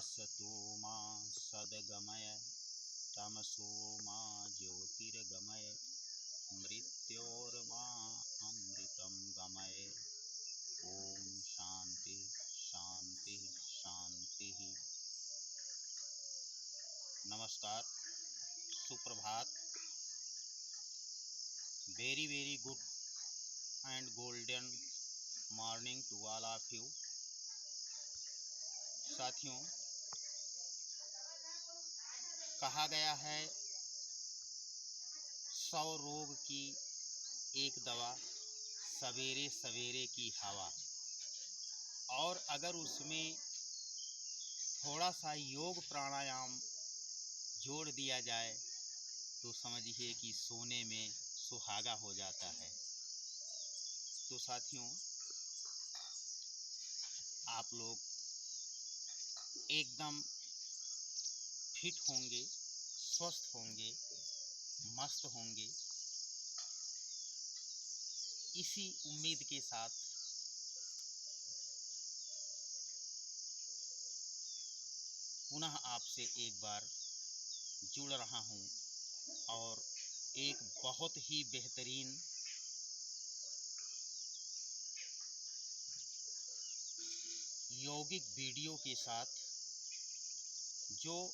असतो मा सद्गमय तमसो मा ज्योतिर्गमय मृत्योर्मा अमृतं गमय। ओम शांति शांति शांति। नमस्कार, सुप्रभात। Very very good and golden morning to all of you. साथियों, कहा गया है 100 रोग की एक दवा सवेरे सवेरे की हवा। और अगर उसमें थोड़ा सा योग प्राणायाम जोड़ दिया जाए तो समझिए कि सोने में सुहागा हो जाता है। तो साथियों, आप लोग एकदम फिट होंगे, स्वस्थ होंगे, मस्त होंगे, इसी उम्मीद के साथ पुनः आपसे एक बार जुड़ रहा हूं और एक बहुत ही बेहतरीन यौगिक वीडियो के साथ, जो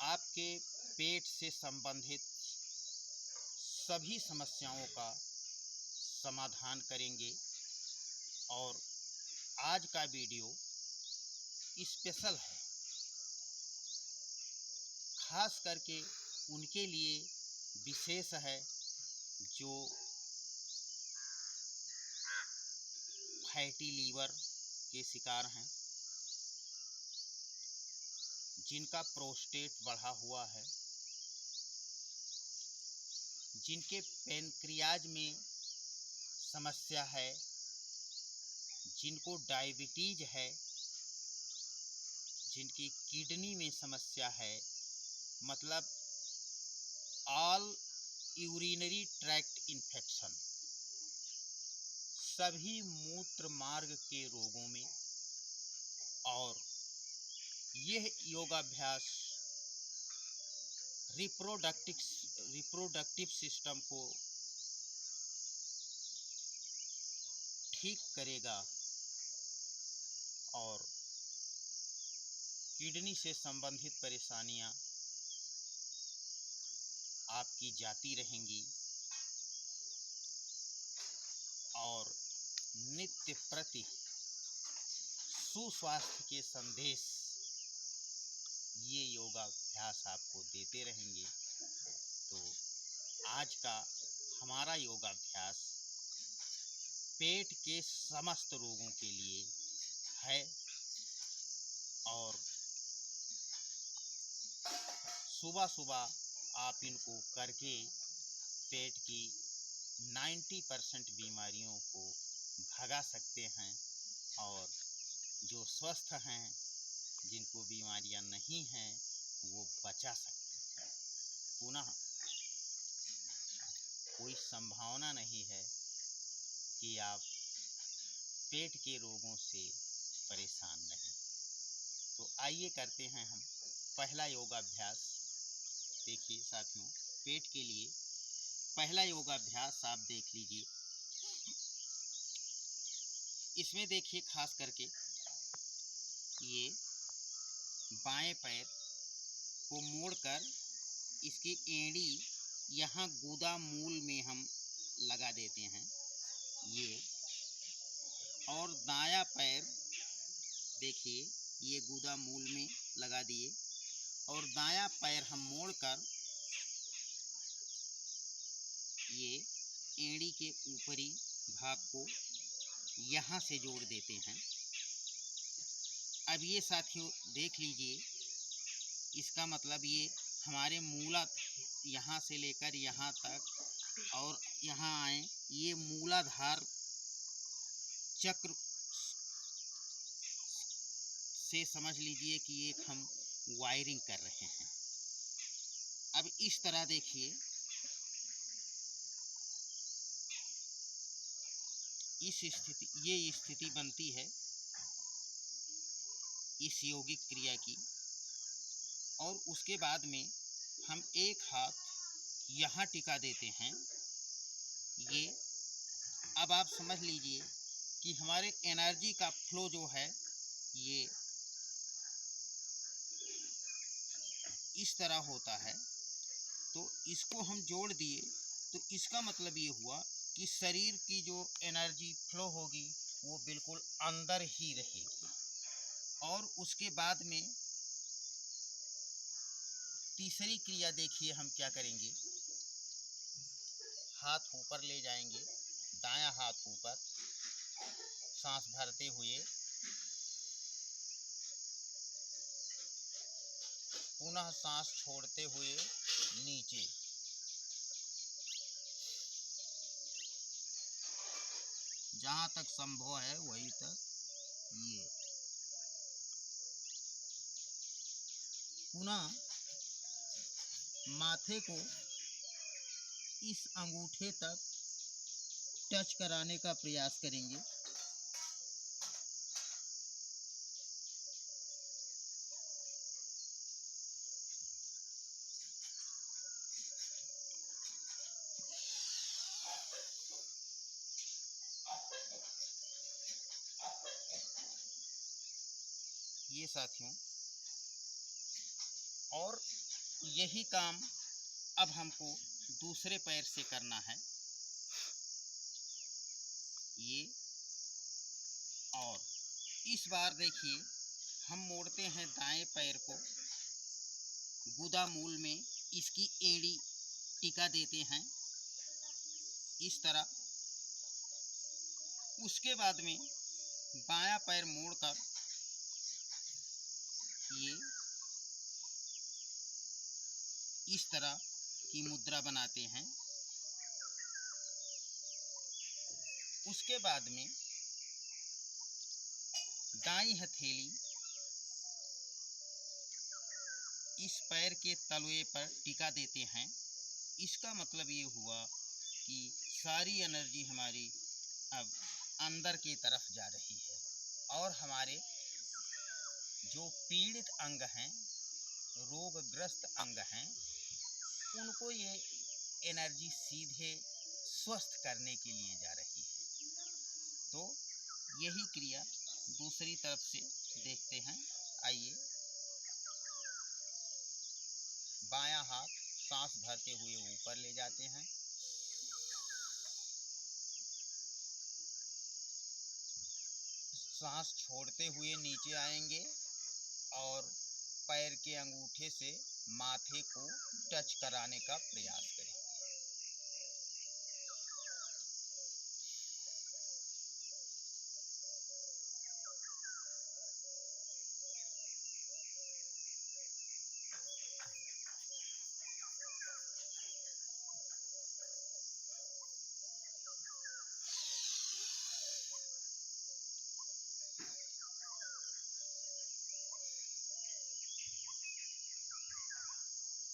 आपके पेट से संबंधित सभी समस्याओं का समाधान करेंगे। और आज का वीडियो स्पेशल है, खास करके उनके लिए विशेष है जो फैटी लीवर के शिकार हैं, जिनका प्रोस्टेट बढ़ा हुआ है, जिनके पैनक्रियाज में समस्या है, जिनको डायबिटीज है, जिनकी किडनी में समस्या है, मतलब ऑल यूरिनरी ट्रैक्ट इन्फेक्शन, सभी मूत्र मार्ग के रोगों में। और यह योगाभ्यास रिप्रोडक्टिव सिस्टम को ठीक करेगा और किडनी से संबंधित परेशानियां आपकी जाती रहेंगी और नित्य प्रति सुस्वास्थ्य के संदेश ये योगाभ्यास आपको देते रहेंगे। तो आज का हमारा योगाभ्यास पेट के समस्त रोगों के लिए है और सुबह सुबह आप इनको करके पेट की 90% बीमारियों को भगा सकते हैं और जो स्वस्थ हैं, जिनको बीमारियां नहीं हैं, वो बचा सकते हैं। पुनः कोई संभावना नहीं है कि आप पेट के रोगों से परेशान रहें। तो आइए करते हैं हम पहला योगाभ्यास। देखिए साथियों, पेट के लिए पहला योगाभ्यास आप देख लीजिए। इसमें देखिए खास करके ये बाएं पैर को मोड़कर इसकी एड़ी यहाँ गुदा मूल में हम लगा देते हैं ये, और दायां पैर देखिए ये गुदा मूल में लगा दिए और दायां पैर हम मोड़कर ये एड़ी के ऊपरी भाग को यहाँ से जोड़ देते हैं। अब ये साथियों देख लीजिए, इसका मतलब ये हमारे मूलाधार यहाँ से लेकर यहाँ तक और यहाँ आए, ये मूलाधार चक्र से समझ लीजिए कि एक हम वायरिंग कर रहे हैं। अब इस तरह देखिए, इस स्थिति ये स्थिति बनती है इस यौगिक क्रिया की। और उसके बाद में हम एक हाथ यहाँ टिका देते हैं। ये अब आप समझ लीजिए कि हमारे एनर्जी का फ्लो जो है ये इस तरह होता है। तो इसको हम जोड़ दिए तो इसका मतलब ये हुआ कि शरीर की जो एनर्जी फ्लो होगी वो बिल्कुल अंदर ही रहेगी। और उसके बाद में तीसरी क्रिया देखिए हम क्या करेंगे। हाथ ऊपर ले जाएंगे, दायां हाथ ऊपर, सांस भरते हुए, पुनः सांस छोड़ते हुए नीचे। जहाँ तक संभव है वहीं तक ये। पुनः माथे को इस अंगूठे तक टच कराने का प्रयास करेंगे। ये साथियों, और यही काम अब हमको दूसरे पैर से करना है। ये, और इस बार देखिए हम मोड़ते हैं दाएं पैर को, गुदा मूल में इसकी एड़ी टिका देते हैं इस तरह। उसके बाद में बायां पैर मोड़कर ये इस तरह की मुद्रा बनाते हैं। उसके बाद में दाईं हथेली इस पैर के तलवे पर टिका देते हैं। इसका मतलब ये हुआ कि सारी एनर्जी हमारी अब अंदर की तरफ जा रही है और हमारे जो पीड़ित अंग हैं, रोगग्रस्त अंग हैं, उनको ये एनर्जी सीधे स्वस्थ करने के लिए जा रही है। तो यही क्रिया दूसरी तरफ से देखते हैं। आइए, बायां हाथ सांस भरते हुए ऊपर ले जाते हैं, सांस छोड़ते हुए नीचे आएंगे और पैर के अंगूठे से माथे को टच कराने का प्रयास करें।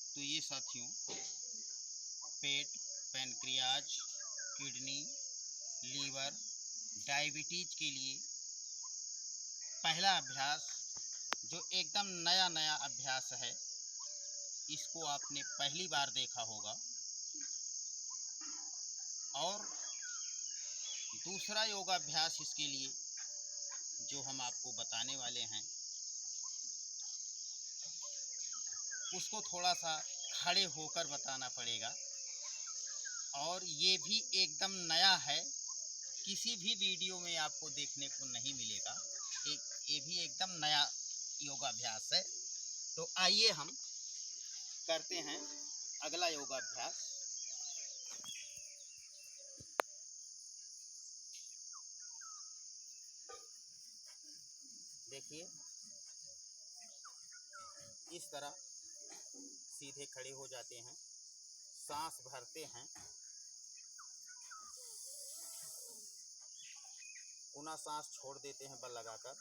तो ये साथियों, पेट, पैनक्रियाज, किडनी, लीवर, डायबिटीज के लिए पहला अभ्यास जो एकदम नया अभ्यास है, इसको आपने पहली बार देखा होगा। और दूसरा योगाभ्यास इसके लिए जो हम आपको बताने वाले हैं, उसको थोड़ा सा खड़े होकर बताना पड़ेगा। और ये भी एकदम नया है, किसी भी वीडियो में आपको देखने को नहीं मिलेगा। ये भी एकदम नया योगाभ्यास है। तो आइए हम करते हैं अगला योगाभ्यास। देखिए, इस तरह सीधे खड़े हो जाते हैं, सांस भरते हैं, पुनः सांस छोड़ देते हैं बल लगाकर,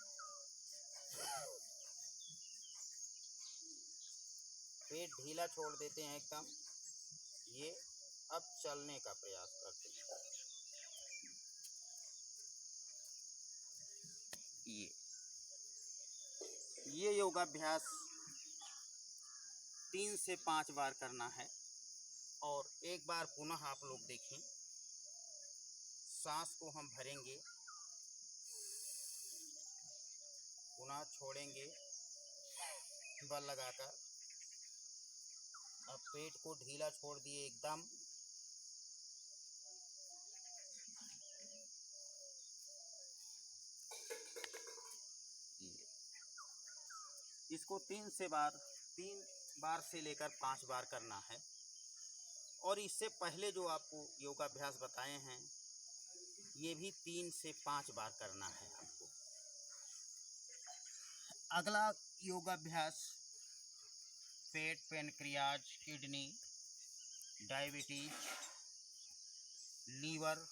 पेट ढीला छोड़ देते हैं एकदम। ये अब चलने का प्रयास करते हैं। ये ये योगाभ्यास 3 से 5 बार करना है। और एक बार पुनः आप लोग देखें, सांस को हम भरेंगे, पुनः छोड़ेंगे बल लगाकर। अब पेट को ढीला छोड़ दिए एकदम। इसको 3 बार से लेकर 5 बार करना है। और इससे पहले जो आपको योगाभ्यास बताए हैं, ये भी 3 से 5 बार करना है आपको। अगला योगाभ्यास पेट, पैनक्रियाज, किडनी, डायबिटीज, लीवर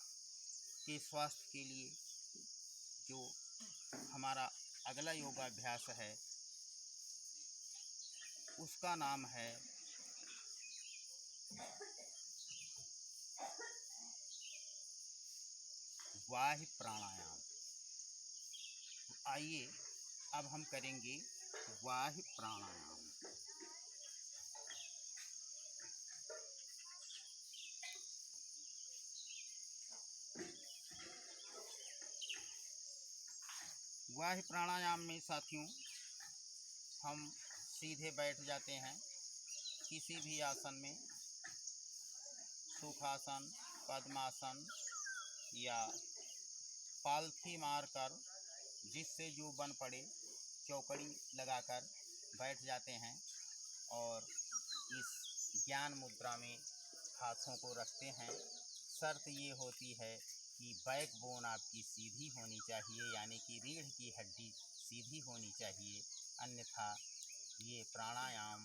के स्वास्थ्य के लिए जो हमारा अगला योगाभ्यास है, उसका नाम है वाह्य प्राणायाम। आइए अब हम करेंगे वाह्य प्राणायाम। वाह्य प्राणायाम में साथियों हम सीधे बैठ जाते हैं किसी भी आसन में, सुखासन, पद्मासन या पालथी मारकर, जिससे जो बन पड़े, चौकड़ी लगाकर बैठ जाते हैं और इस ज्ञान मुद्रा में हाथों को रखते हैं। शर्त ये होती है कि बैकबोन आपकी सीधी होनी चाहिए, यानी कि रीढ़ की हड्डी सीधी होनी चाहिए, अन्यथा ये प्राणायाम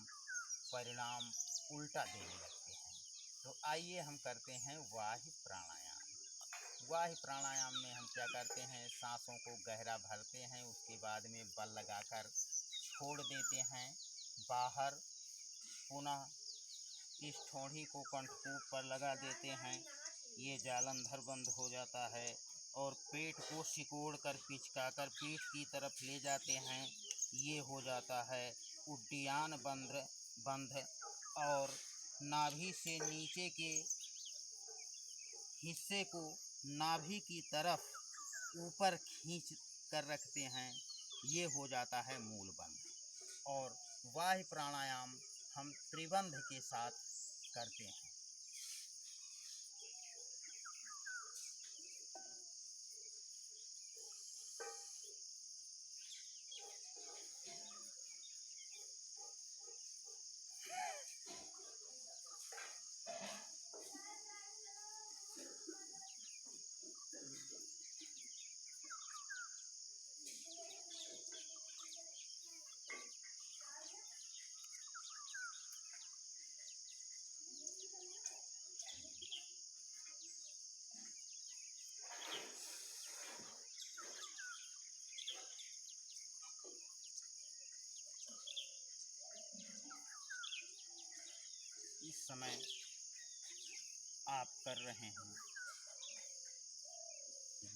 परिणाम उल्टा देने लगते हैं। तो आइए हम करते हैं वाह्य प्राणायाम। वाह्य प्राणायाम में हम क्या करते हैं, सांसों को गहरा भरते हैं, उसके बाद में बल लगाकर छोड़ देते हैं बाहर। पुनः इस ठोड़ी को कंठकूप पर लगा देते हैं, ये जालंधर बंद हो जाता है और पेट को सिकोड़ कर पिचकाकर पीठ की तरफ ले जाते हैं, ये हो जाता है उड्डयन बंध। और नाभि से नीचे के हिस्से को नाभि की तरफ ऊपर खींच कर रखते हैं, ये हो जाता है मूल बंध। और वाह्य प्राणायाम हम त्रिबंध के साथ करते हैं। इस समय आप कर रहे हैं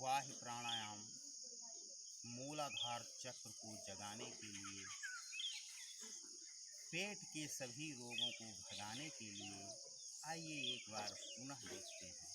वाह्य प्राणायाम मूलाधार चक्र को जगाने के लिए, पेट के सभी रोगों को भगाने के लिए। आइए एक बार पुनः देखते हैं।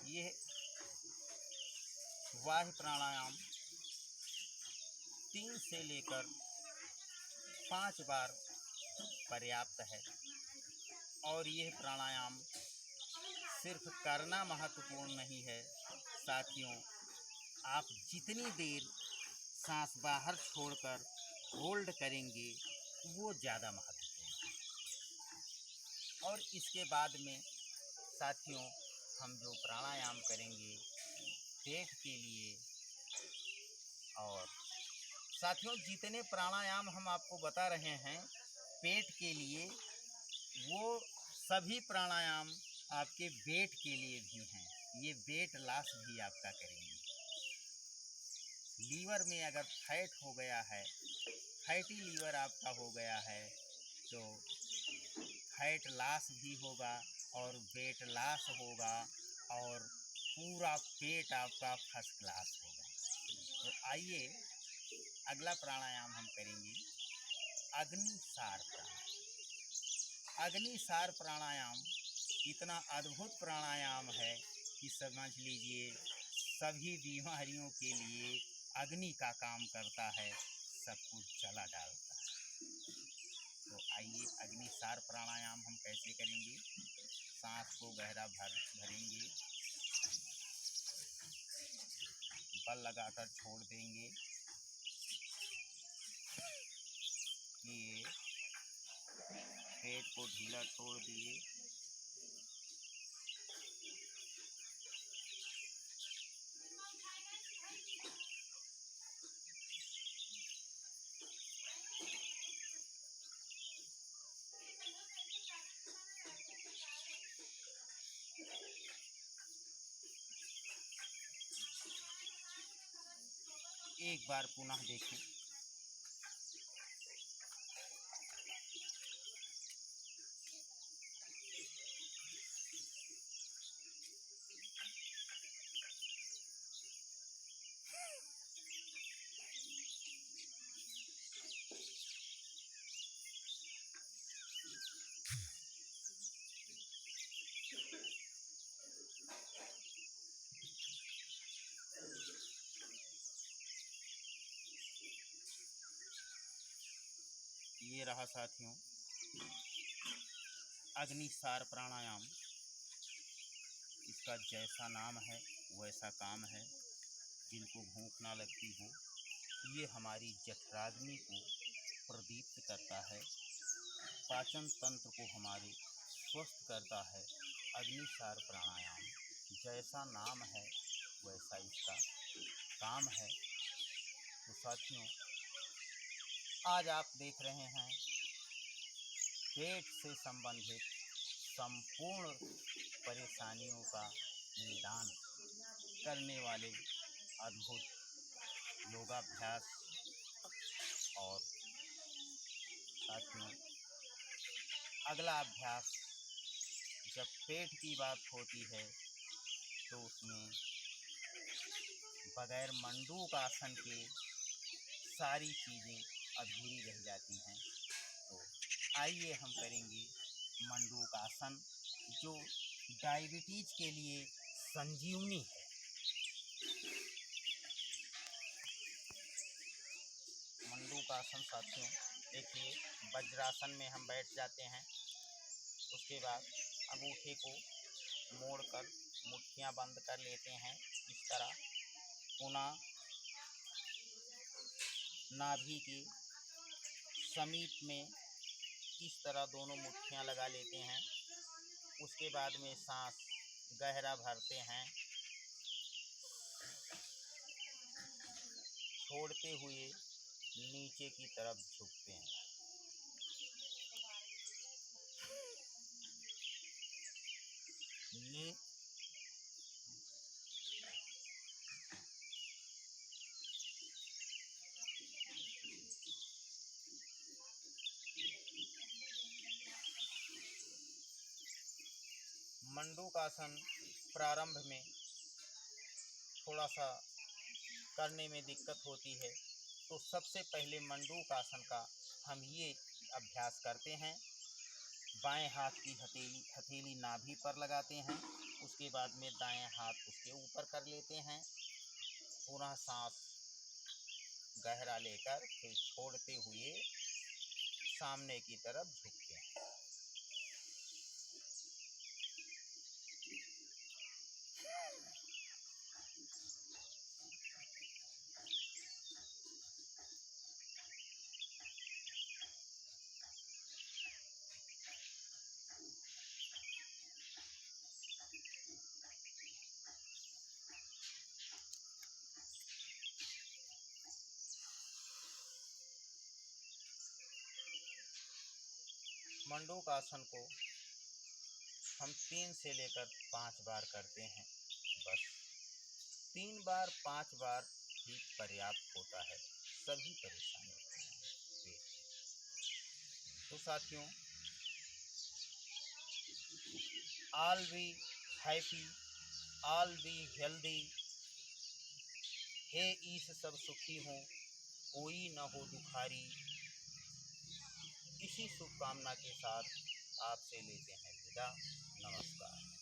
ये वाह्य प्राणायाम 3 से लेकर 5 बार पर्याप्त है। और यह प्राणायाम सिर्फ करना महत्वपूर्ण नहीं है साथियों, आप जितनी देर सांस बाहर छोड़कर होल्ड करेंगे वो ज़्यादा महत्वपूर्ण है। और इसके बाद में साथियों हम जो प्राणायाम करेंगे पेट के लिए और साथियों, जितने प्राणायाम हम आपको बता रहे हैं पेट के लिए, वो सभी प्राणायाम आपके वेट के लिए भी हैं। ये वेट लॉस भी आपका करेंगे। लीवर में अगर फैट हो गया है, फैटी लीवर आपका हो गया है, तो फैट लॉस भी होगा और वेट लॉस होगा और पूरा पेट आपका फर्स्ट क्लास होगा। तो आइए अगला प्राणायाम हम करेंगे अग्निसार प्राणायाम। अग्निसार प्राणायाम इतना अद्भुत प्राणायाम है कि समझ लीजिए सभी बीमारियों के लिए अग्नि का काम करता है, सब कुछ जला डालता है। तो आइए अग्निसार प्राणायाम हम कैसे करेंगे। सांस को गहरा भरेंगे, बल लगाकर छोड़ देंगे। ये पेट को ढीला छोड़ दिए, एक बार पुनः देखें। ये रहा साथियों अग्निसार प्राणायाम। इसका जैसा नाम है वैसा काम है। जिनको भूख ना लगती हो, ये हमारी जठराग्नि को प्रदीप्त करता है, पाचन तंत्र को हमारे स्वस्थ करता है। अग्निसार प्राणायाम जैसा नाम है वैसा इसका काम है। तो साथियों, आज आप देख रहे हैं पेट से संबंधित संपूर्ण परेशानियों का निदान करने वाले अद्भुत योगाभ्यास। और साथियों, अगला अभ्यास जब पेट की बात होती है तो उसमें बगैर मंडूक आसन के सारी चीज़ें अधूरी रह जाती हैं। तो आइए हम करेंगे मंडूक आसन, जो डायबिटीज के लिए संजीवनी है। मंडूक आसन साथियों, देखिए वज्रासन में हम बैठ जाते हैं। उसके बाद अंगूठे को मोड़कर मुट्ठियां बंद कर लेते हैं इस तरह। पुनः नाभि के समीप में इस तरह दोनों मुट्ठियां लगा लेते हैं। उसके बाद में सांस गहरा भरते हैं, छोड़ते हुए नीचे की तरफ झुकते हैं। ये मंडूक आसन प्रारंभ में थोड़ा सा करने में दिक्कत होती है, तो सबसे पहले मंडूक आसन का हम ये अभ्यास करते हैं। बाएं हाथ की हथेली नाभि पर लगाते हैं। उसके बाद में दाएं हाथ उसके ऊपर कर लेते हैं। पुनः सांस गहरा लेकर फिर छोड़ते हुए सामने की तरफ झुकते हैं। मंडूकासन को हम 3 से लेकर 5 बार करते हैं। बस 3 बार 5 बार ही पर्याप्त होता है सभी परेशानियों के लिए। तो साथियों, all be happy, all be healthy, हे ईश सब सुखी हों, कोई न हो दुखारी। इसी शुभकामना के साथ आपसे लेते हैं विदा। नमस्कार।